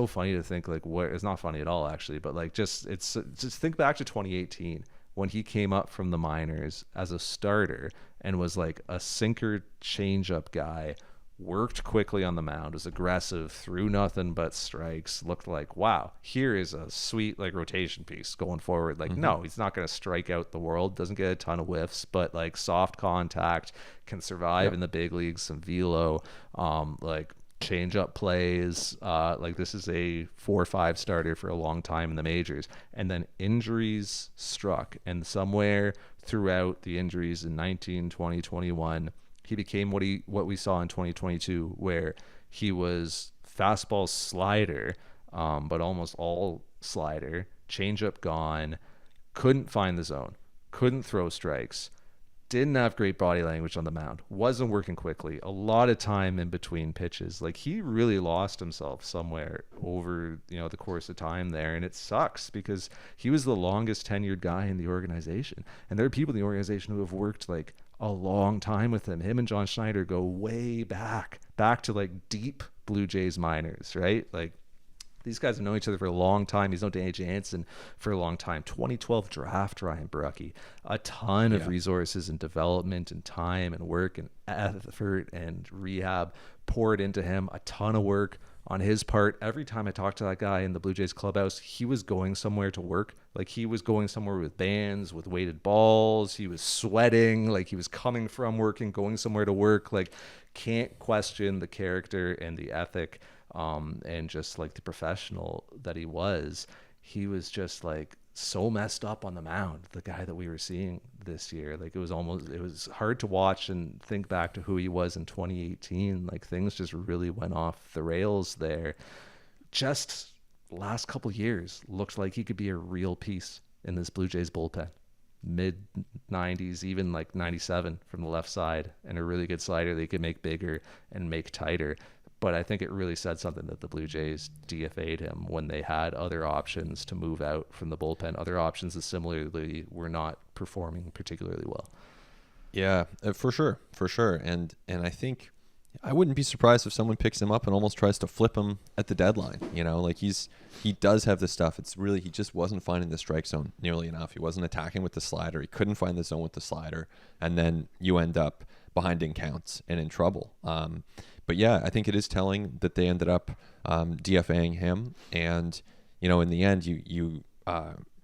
funny to think, like, what, it's not funny at all actually, but like, just think back to 2018 when he came up from the minors as a starter and was like a sinker changeup guy, worked quickly on the mound, was aggressive, threw nothing but strikes, looked like, wow, here is a sweet like rotation piece going forward. Like, no, he's not going to strike out the world, doesn't get a ton of whiffs, but like soft contact, can survive in the big leagues, some velo, like change up plays. Like, this is a 4 or 5 starter for a long time in the majors, and then injuries struck, and somewhere throughout the injuries in 19, 20, 21, he became what we saw in 2022, where he was fastball slider, but almost all slider, changeup gone, couldn't find the zone, couldn't throw strikes, Didn't have great body language on the mound. Wasn't working quickly. A lot of time in between pitches. Like, he really lost himself somewhere over, the course of time there. And it sucks because he was the longest tenured guy in the organization. And there are people in the organization who have worked like a long time with him. Him and John Schneider go way back to like deep Blue Jays minors, right? Like, these guys have known each other for a long time. He's known Danny Jansen for a long time. 2012 draft Ryan Barucki. A ton of resources and development and time and work and effort and rehab poured into him. A ton of work on his part. Every time I talked to that guy in the Blue Jays clubhouse, he was going somewhere to work. Like, he was going somewhere with bands, with weighted balls. He was sweating. Like, he was coming from work and going somewhere to work. Like, can't question the character and the ethic. And just like the professional that he was just like so messed up on the mound, the guy that we were seeing this year. Like, it was hard to watch and think back to who he was in 2018. Like, things just really went off the rails there. Just last couple years looked like he could be a real piece in this Blue Jays bullpen. Mid 90s, even like 97 from the left side, and a really good slider they could make bigger and make tighter. But I think it really said something that the Blue Jays DFA'd him when they had other options to move out from the bullpen, other options that similarly were not performing particularly well. Yeah, for sure. And I think I wouldn't be surprised if someone picks him up and almost tries to flip him at the deadline. Like, he does have the stuff. It's really, he just wasn't finding the strike zone nearly enough. He wasn't attacking with the slider. He couldn't find the zone with the slider. And then you end up behind in counts and in trouble. But yeah, I think it is telling that they ended up DFAing him. And, in the end, you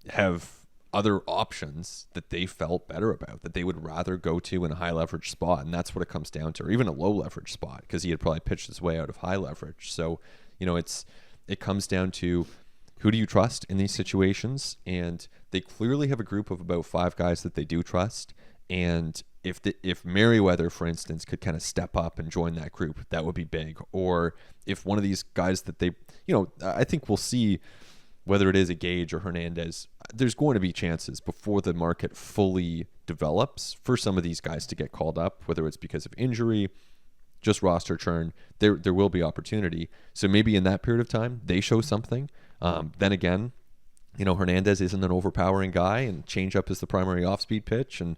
have other options that they felt better about, that they would rather go to in a high leverage spot. And that's what it comes down to, or even a low leverage spot, because he had probably pitched his way out of high leverage. So, it comes down to, who do you trust in these situations? And they clearly have a group of about 5 guys that they do trust. And if Merriweather, for instance, could kind of step up and join that group, that would be big. Or if one of these guys that they, I think we'll see, whether it is a Gage or Hernandez, there's going to be chances before the market fully develops for some of these guys to get called up, whether it's because of injury, just roster churn. There will be opportunity. So maybe in that period of time, they show something. Then again, Hernandez isn't an overpowering guy, and changeup is the primary off-speed pitch. And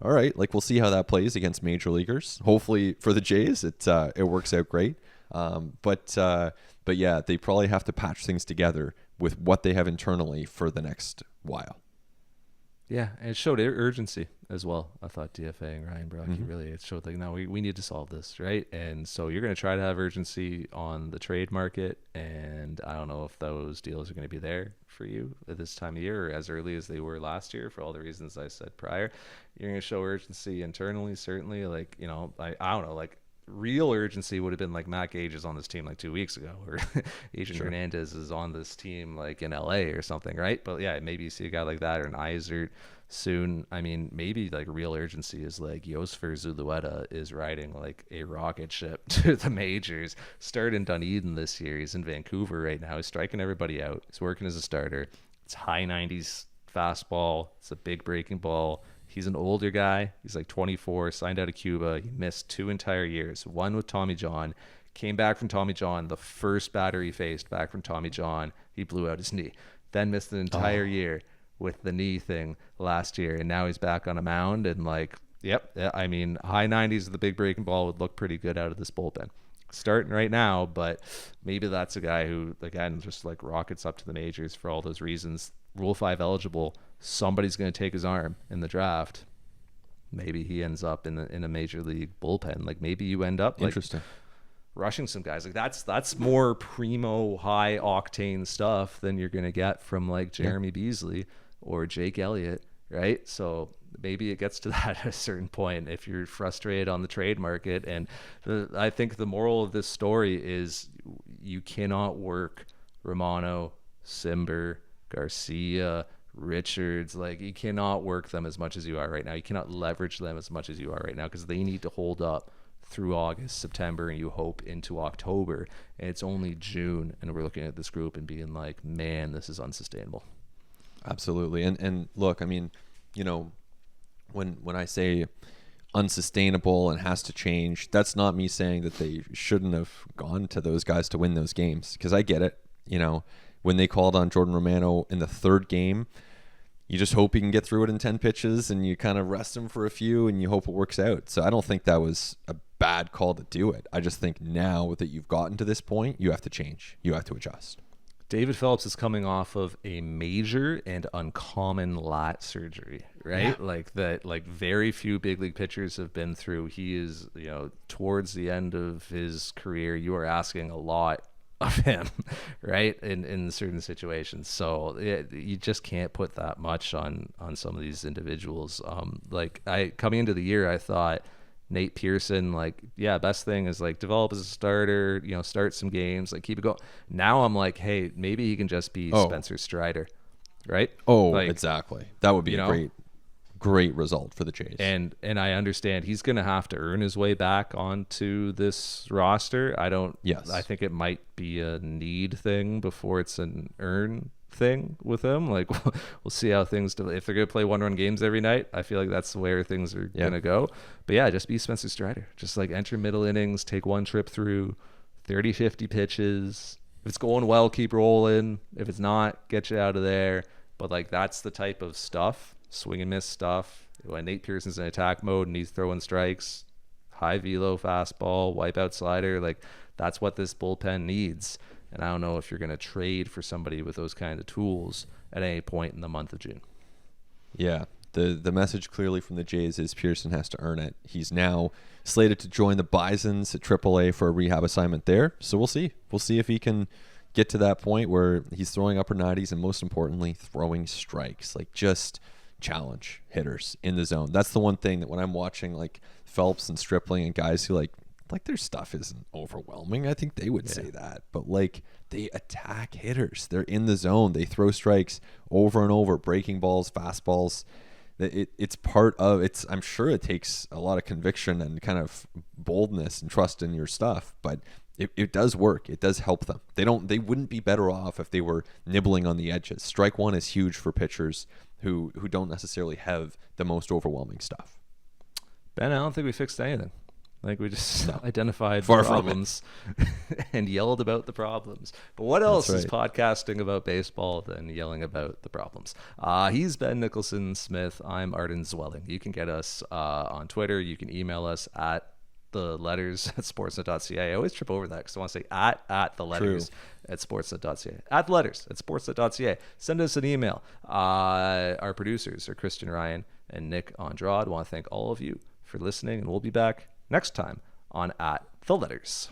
all right, like, we'll see how that plays against major leaguers. Hopefully for the Jays, it works out great. But yeah, they probably have to patch things together with what they have internally for the next while. Yeah, and it showed urgency as well. I thought DFAing Ryan Barucki really, it showed like, no, we need to solve this, right? And so you're going to try to have urgency on the trade market, and I don't know if those deals are going to be there for you at this time of year or as early as they were last year for all the reasons I said prior. You're going to show urgency internally, certainly. Like, I don't know, like, real urgency would have been like Matt Gage is on this team like 2 weeks ago, or Adrian Hernandez is on this team like in LA or something, right? But yeah, maybe you see a guy like that, or an Eisert soon. I mean, maybe like real urgency is like Yosfer Zulueta is riding like a rocket ship to the majors. Started in Dunedin this year. He's in Vancouver right now. He's striking everybody out. He's working as a starter. It's high 90s fastball. It's a big breaking ball. He's an older guy. He's like 24, signed out of Cuba. He missed 2 entire years, one with Tommy John. Came back from Tommy John. The first batter he faced back from Tommy John, he blew out his knee. Then missed an entire year with the knee thing last year. And now he's back on a mound. And like, I mean, high 90s of the big breaking ball would look pretty good out of this bullpen. Starting right now, but maybe that's a guy who, again, just like rockets up to the majors for all those reasons. Rule 5 eligible. Somebody's going to take his arm in the draft. Maybe he ends up in a major league bullpen. Like, maybe you end up like rushing some guys. Like, that's more primo high octane stuff than you're going to get from like Jeremy Beasley or Jake Elliott, right? So maybe it gets to that at a certain point if you're frustrated on the trade market. And I think the moral of this story is you cannot work Romano, Simber, Garcia, Richards. Like, you cannot work them as much as you are right now. You cannot leverage them as much as you are right now, because they need to hold up through August, September, and you hope into October. And it's only June, and we're looking at this group and being like, man, this is unsustainable. Absolutely. And look, I mean, when I say unsustainable and has to change, that's not me saying that they shouldn't have gone to those guys to win those games, because I get it. When they called on Jordan Romano in the third game, you just hope he can get through it in 10 pitches, and you kind of rest him for a few and you hope it works out. So I don't think that was a bad call to do it. I just think now that you've gotten to this point, you have to change. You have to adjust. David Phelps is coming off of a major and uncommon lat surgery, right? Yeah. Like very few big league pitchers have been through. He is, towards the end of his career. You are asking a lot of him, right? In certain situations. So you just can't put that much on some of these individuals. Coming into the year, I thought Nate Pearson, best thing is develop as a starter, start some games, keep it going. Now I'm like, hey, maybe he can just be Spencer Strider, right? Exactly. That would be a great result for the Jays. And I understand he's going to have to earn his way back onto this roster. I think it might be a need thing before it's an earn thing with him. We'll see how things do. If they're going to play 1-run games every night, I feel like that's where things are going to go. But yeah, just be Spencer Strider. Just enter middle innings, take one trip through 30, 50 pitches. If it's going well, keep rolling. If it's not, get you out of there. But that's the type of stuff, swing and miss stuff. When Nate Pearson's in attack mode and he's throwing strikes, high velo fastball, wipeout slider, that's what this bullpen needs. And I don't know if you're going to trade for somebody with those kind of tools at any point in the month of June. Yeah, the message clearly from the Jays is Pearson has to earn it. He's now slated to join the Bisons at AAA for a rehab assignment there. So we'll see. We'll see if he can get to that point where he's throwing upper 90s and, most importantly, throwing strikes. Just challenge hitters in the zone. That's the one thing that when I'm watching Phelps and Stripling and guys who their stuff isn't overwhelming, I think they would say that. But they attack hitters. They're in the zone. They throw strikes over and over, breaking balls, fastballs. It's part of it's. I'm sure it takes a lot of conviction and kind of boldness and trust in your stuff, but it does work. It does help them. They wouldn't be better off if they were nibbling on the edges. Strike one is huge for pitchers who don't necessarily have the most overwhelming stuff. Ben, I don't think we fixed anything. We just identified problems and yelled about the problems. But what else is podcasting about baseball than yelling about the problems? He's Ben Nicholson Smith. I'm Arden Zwelling. You can get us on Twitter. You can email us at the letters at sportsnet.ca. I always trip over that because I want to say at the letters at sportsnet.ca. At the letters at sportsnet.ca. Send us an email. Our producers are Christian Ryan and Nick Andrade. I want to thank all of you for listening, and we'll be back next time on At the Letters.